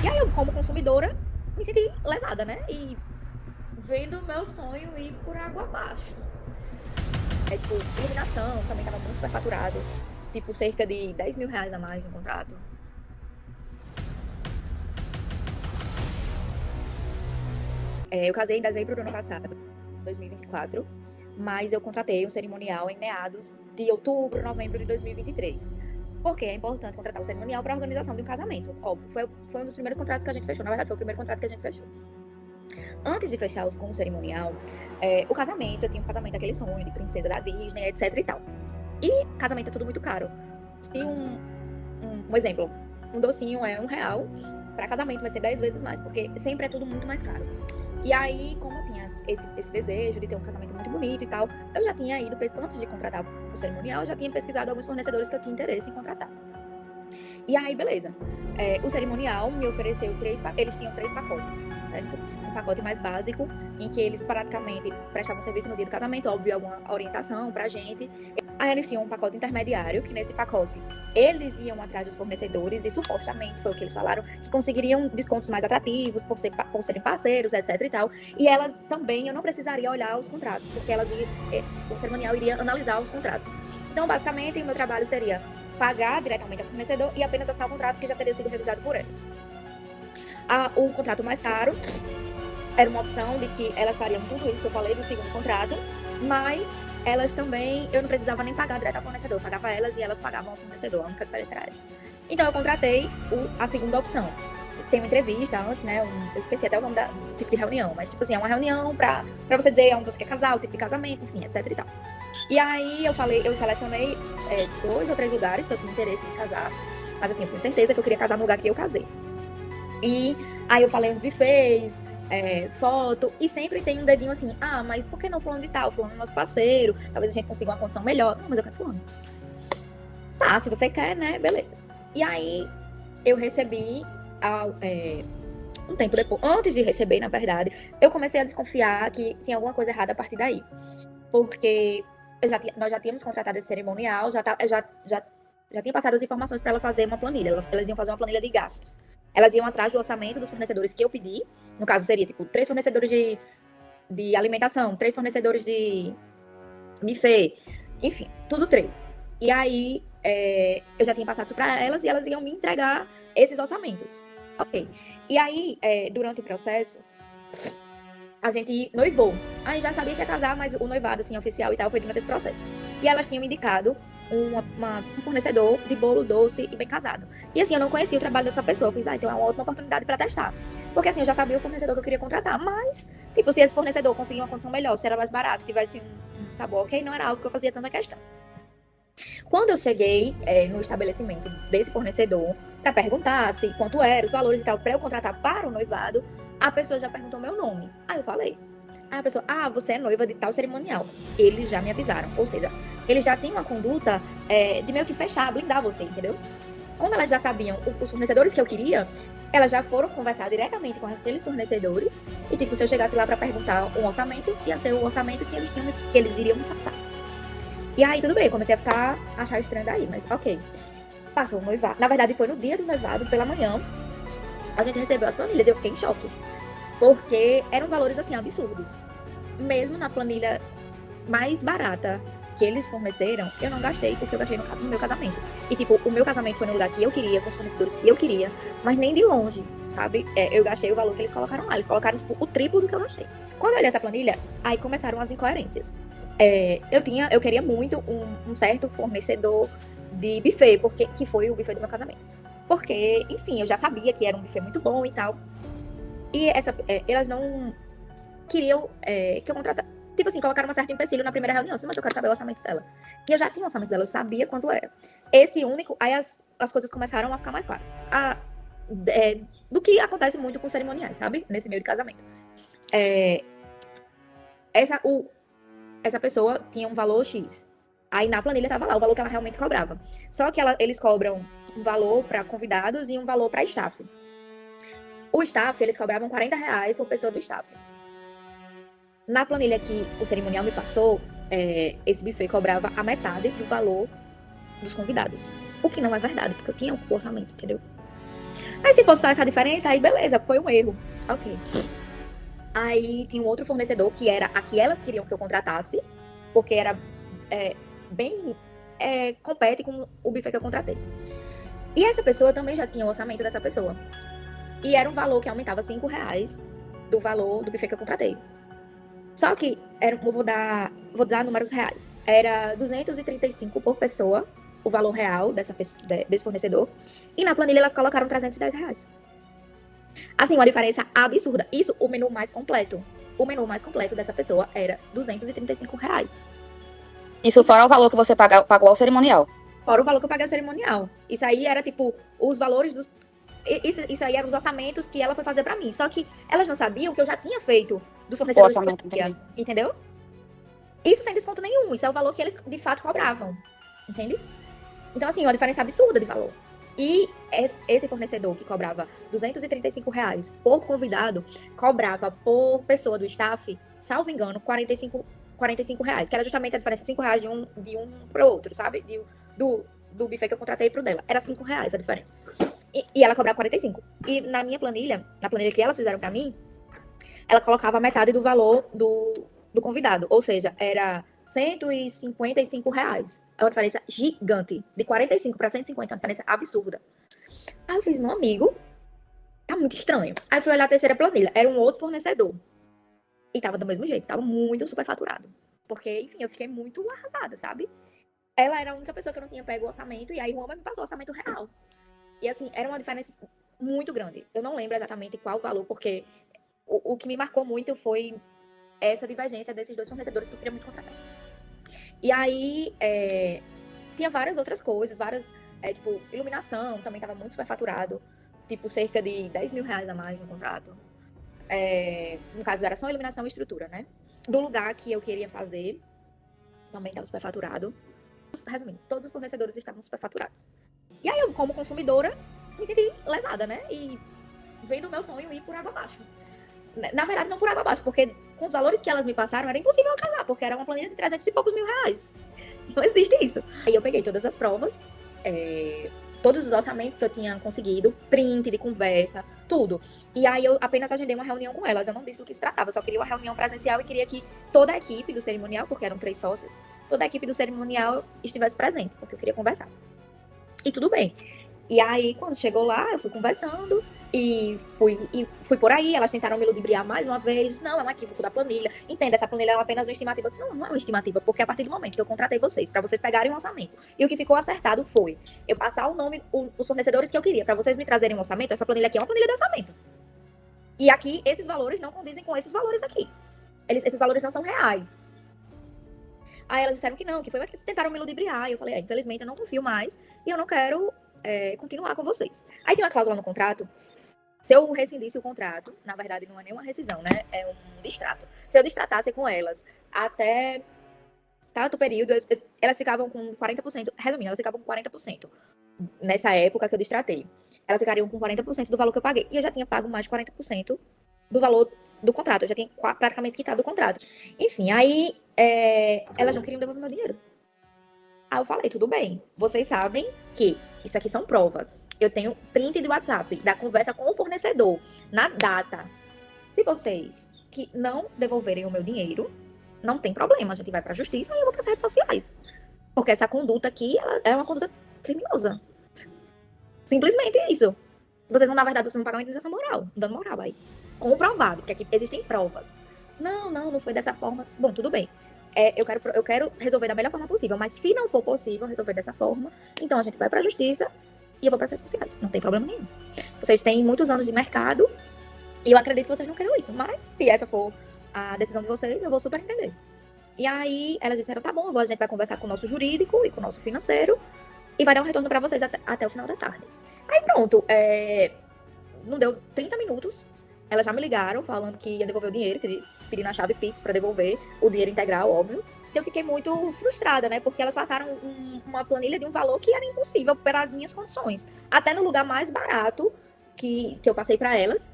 E aí eu, como consumidora, me senti lesada, né? E vendo o meu sonho ir por água abaixo. Tipo, iluminação também tava muito superfaturado. Tipo, cerca de 10 mil reais a mais no contrato. Eu casei em dezembro do ano passado, 2024, mas eu contratei um cerimonial em meados de outubro, novembro de 2023. Porque é importante contratar um cerimonial para a organização de um casamento. Óbvio, foi um dos primeiros contratos que a gente fechou. Na verdade, foi o primeiro contrato que a gente fechou. Antes de fechar com o cerimonial, o casamento, eu tinha um casamento, aquele sonho de princesa da Disney, etc e tal. E casamento é tudo muito caro. E um exemplo, um docinho é R$ 1, para casamento vai ser 10 vezes mais, porque sempre é tudo muito mais caro. E aí, como eu tinha esse desejo de ter um casamento muito bonito e tal, eu já tinha ido, antes de contratar o cerimonial, eu já tinha pesquisado alguns fornecedores que eu tinha interesse em contratar. E aí, beleza. O cerimonial me ofereceu eles tinham 3 pacotes, certo? Um pacote mais básico, em que eles praticamente prestavam serviço no dia do casamento, óbvio, alguma orientação pra gente. Aí eles tinham um pacote intermediário, que nesse pacote eles iam atrás dos fornecedores e supostamente foi o que eles falaram, que conseguiriam descontos mais atrativos por serem parceiros, etc e tal. E elas também, eu não precisaria olhar os contratos, porque o cerimonial iria analisar os contratos. Então, basicamente, o meu trabalho seria pagar diretamente ao fornecedor e apenas assinar o contrato que já teria sido revisado por eles. O contrato mais caro era uma opção de que elas fariam tudo isso que eu falei do segundo contrato, mas elas também, eu não precisava nem pagar direto ao fornecedor, eu pagava elas e elas pagavam ao fornecedor, a única diferença era essa. Então eu contratei a segunda opção. Tem uma entrevista antes, né? Eu esqueci até o nome do tipo de reunião, mas tipo assim, é uma reunião pra você dizer onde você quer casar, o tipo de casamento, enfim, etc e tal. E aí eu selecionei 2 ou 3 lugares que eu tinha interesse em casar, mas assim, eu tinha certeza que eu queria casar no lugar que eu casei. E aí eu falei uns buffets, foto, e sempre tem um dedinho assim, mas por que não fulano de tal? Fulano é nosso parceiro, talvez a gente consiga uma condição melhor. Não, mas eu quero fulano. Tá, se você quer, né, beleza. E aí eu recebi um tempo depois, antes de receber, na verdade, eu comecei a desconfiar que tinha alguma coisa errada a partir daí. Porque nós já tínhamos contratado esse cerimonial, já tinha passado as informações para ela fazer uma planilha. Elas iam fazer uma planilha de gastos. Elas iam atrás do orçamento dos fornecedores que eu pedi. No caso, seria tipo 3 fornecedores de alimentação, 3 fornecedores de buffet, enfim, tudo 3. E aí eu já tinha passado isso para elas e elas iam me entregar esses orçamentos. Ok. E aí, durante o processo, a gente noivou. A gente já sabia que ia casar, mas o noivado, assim, oficial e tal, foi durante esse processo. E elas tinham me indicado um fornecedor de bolo doce e bem casado. E assim, eu não conhecia o trabalho dessa pessoa. Eu fiz, então é uma ótima oportunidade para testar. Porque assim, eu já sabia o fornecedor que eu queria contratar. Mas, tipo, se esse fornecedor conseguir uma condição melhor, se era mais barato, tivesse um sabor ok, não era algo que eu fazia tanta questão. Quando eu cheguei no estabelecimento desse fornecedor, para perguntar se quanto era, os valores e tal, para eu contratar para o noivado, a pessoa já perguntou meu nome. Aí eu falei. Aí a pessoa, você é noiva de tal cerimonial. Eles já me avisaram. Ou seja, eles já têm uma conduta de meio que fechar, blindar você, entendeu? Como elas já sabiam os fornecedores que eu queria, elas já foram conversar diretamente com aqueles fornecedores. E, tipo, se eu chegasse lá para perguntar um orçamento, ia ser o orçamento que eles iriam me passar. E aí, tudo bem, eu comecei a achar estranho daí, mas ok. Passou o noivado. Na verdade, foi no dia do noivado, pela manhã, a gente recebeu as planilhas e eu fiquei em choque. Porque eram valores, assim, absurdos. Mesmo na planilha mais barata que eles forneceram, eu não gastei o que eu gastei no meu casamento. E, tipo, o meu casamento foi no lugar que eu queria, com os fornecedores que eu queria, mas nem de longe, sabe? Eu gastei o valor que eles colocaram lá. Eles colocaram, tipo, o triplo do que eu gastei. Quando eu olhei essa planilha, aí começaram as incoerências. Eu queria muito um certo fornecedor de buffet, que foi o buffet do meu casamento. Porque, enfim, eu já sabia que era um buffet muito bom e tal. E elas não queriam que eu contratasse. Tipo assim, colocaram um certo empecilho na primeira reunião. Mas eu quero saber o orçamento dela. E eu já tinha o orçamento dela, eu sabia quanto era. Esse único, aí as coisas começaram a ficar mais claras. Do que acontece muito com cerimoniais, sabe? Nesse meio de casamento. Essa pessoa tinha um valor X. Aí na planilha tava lá o valor que ela realmente cobrava. Só que eles cobram um valor para convidados e um valor para staff. O staff, eles cobravam R$ 40 por pessoa do staff. Na planilha que o cerimonial me passou, esse buffet cobrava a metade do valor dos convidados. O que não é verdade, porque eu tinha o orçamento, entendeu? Aí se fosse só essa diferença, aí beleza, foi um erro. Ok. Aí tinha um outro fornecedor que era a que elas queriam que eu contratasse, porque era bem compete com o buffet que eu contratei. E essa pessoa também já tinha o orçamento dessa pessoa. E era um valor que aumentava R$5 do valor do buffet que eu contratei. Só que vou dar números reais. Era 235 por pessoa, o valor real desse fornecedor. E na planilha elas colocaram R$310. Assim, uma diferença absurda. Isso, o menu mais completo. O menu mais completo dessa pessoa era R$235. Isso fora o valor que você pagou ao cerimonial. Fora o valor que eu paguei ao cerimonial. Isso aí era, tipo, os valores dos... Isso aí eram os orçamentos que ela foi fazer pra mim. Só que elas não sabiam que eu já tinha feito dos fornecedores. Orçamento, entendeu? Isso sem desconto nenhum. Isso é o valor que eles, de fato, cobravam. Entende? Então, assim, uma diferença absurda de valor. E esse fornecedor que cobrava R$235 por convidado, cobrava por pessoa do staff, salvo engano, R$45, que era justamente a diferença de R$5 de um pro outro, sabe? Do buffet que eu contratei pro dela. Era R$5 a diferença. E ela cobrava 45. E na minha planilha, na planilha que elas fizeram pra mim, ela colocava metade do valor do convidado. Ou seja, era R$155. É uma diferença gigante. De 45 para 150, é uma diferença absurda. Aí eu fiz, meu amigo, tá muito estranho. Aí fui olhar a terceira planilha. Era um outro fornecedor. E tava do mesmo jeito. Tava muito superfaturado. Porque, enfim, eu fiquei muito arrasada, sabe? Ela era a única pessoa que eu não tinha pego o orçamento. E aí o homem me passou o orçamento real. E assim, era uma diferença muito grande. Eu não lembro exatamente qual o valor, porque o que me marcou muito foi essa divergência desses dois fornecedores que eu queria muito contratar. E aí, tinha várias outras coisas, tipo, iluminação também estava muito superfaturado. Tipo, cerca de R$10.000 a mais no contrato. No caso, era só iluminação e estrutura, né? Do lugar que eu queria fazer, também estava superfaturado. Resumindo, todos os fornecedores estavam superfaturados. E aí, eu, como consumidora, me senti lesada, né? E vendo o meu sonho ir por água abaixo. Na verdade, não por água abaixo, porque com os valores que elas me passaram, era impossível eu casar, porque era uma planilha de 300 e poucos mil reais. Não existe isso. Aí eu peguei todas as provas, todos os orçamentos que eu tinha conseguido, print de conversa, tudo. E aí eu apenas agendei uma reunião com elas. Eu não disse do que se tratava, eu só queria uma reunião presencial e queria que toda a equipe do cerimonial, porque eram 3 sócias, toda a equipe do cerimonial estivesse presente, porque eu queria conversar. E tudo bem. E aí, quando chegou lá, eu fui conversando e fui por aí. Elas tentaram me ludibriar mais uma vez. Não, é um equívoco da planilha. Entenda, essa planilha é apenas uma estimativa. Não é uma estimativa, porque a partir do momento que eu contratei vocês, para vocês pegarem um orçamento, e o que ficou acertado foi eu passar o nome, os fornecedores que eu queria, para vocês me trazerem um orçamento. Essa planilha aqui é uma planilha de orçamento. E aqui, esses valores não condizem com esses valores aqui. Esses valores não são reais. Aí elas disseram que não, que foi que tentaram me ludibriar. E eu falei, infelizmente eu não confio mais e eu não quero continuar com vocês. Aí tem uma cláusula no contrato. Se eu rescindisse o contrato, na verdade não é nem uma rescisão, né? É um distrato. Se eu distratasse com elas até tanto período, elas ficavam com 40%. Resumindo, elas ficavam com 40%. Nessa época que eu distratei. Elas ficariam com 40% do valor que eu paguei. E eu já tinha pago mais de 40% do valor do contrato. Eu já tinha praticamente quitado o contrato. Enfim, aí elas não queriam devolver meu dinheiro. Aí eu falei, tudo bem. Vocês sabem que isso aqui são provas. Eu tenho print de WhatsApp da conversa com o fornecedor na data. Se vocês que não devolverem o meu dinheiro, não tem problema. A gente vai pra justiça e eu vou pras redes sociais. Porque essa conduta aqui, ela é uma conduta criminosa. Simplesmente isso. Vocês vão, na verdade, vocês vão pagar uma indenização moral. Dando moral aí. Comprovado, porque aqui existem provas. Não foi dessa forma. Bom, tudo bem. Eu quero resolver da melhor forma possível. Mas se não for possível resolver dessa forma, então a gente vai pra justiça e eu vou para as redes sociais. Não tem problema nenhum. Vocês têm muitos anos de mercado e eu acredito que vocês não queiram isso. Mas se essa for a decisão de vocês, eu vou super entender. E aí elas disseram, tá bom, agora a gente vai conversar com o nosso jurídico e com o nosso financeiro e vai dar um retorno para vocês até o final da tarde. Aí pronto, não deu 30 minutos, elas já me ligaram falando que ia devolver o dinheiro, pedindo a chave Pix para devolver o dinheiro integral, óbvio. Então eu fiquei muito frustrada, né? Porque elas passaram uma planilha de um valor que era impossível pelas minhas condições. Até no lugar mais barato que eu passei para elas,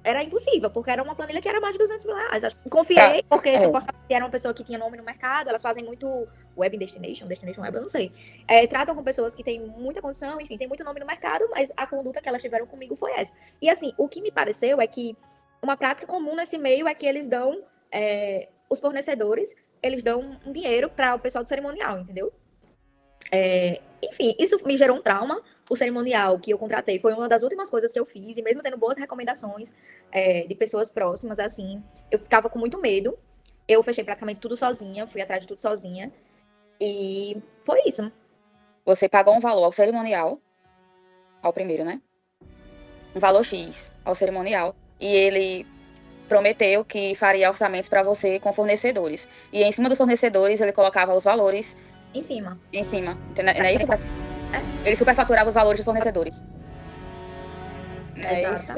era impossível, porque era uma planilha que era mais de 200 mil reais. Confiei, porque tipo, a Fabi era uma pessoa que tinha nome no mercado, elas fazem muito web destination web, eu não sei. Tratam com pessoas que têm muita condição, enfim, tem muito nome no mercado, mas a conduta que elas tiveram comigo foi essa. E assim, o que me pareceu é que uma prática comum nesse meio é que eles dão, os fornecedores, eles dão um dinheiro para o pessoal do cerimonial, entendeu? Enfim, isso me gerou um trauma. O cerimonial que eu contratei foi uma das últimas coisas que eu fiz, e mesmo tendo boas recomendações de pessoas próximas, assim, eu ficava com muito medo. Eu fechei praticamente tudo sozinha, fui atrás de tudo sozinha. E foi isso. Você pagou um valor ao cerimonial, ao primeiro, né? Um valor X ao cerimonial. E ele prometeu que faria orçamentos para você com fornecedores. E em cima dos fornecedores, ele colocava os valores Em cima. em cima. Não é isso? Ele superfaturava os valores dos fornecedores. Não é isso?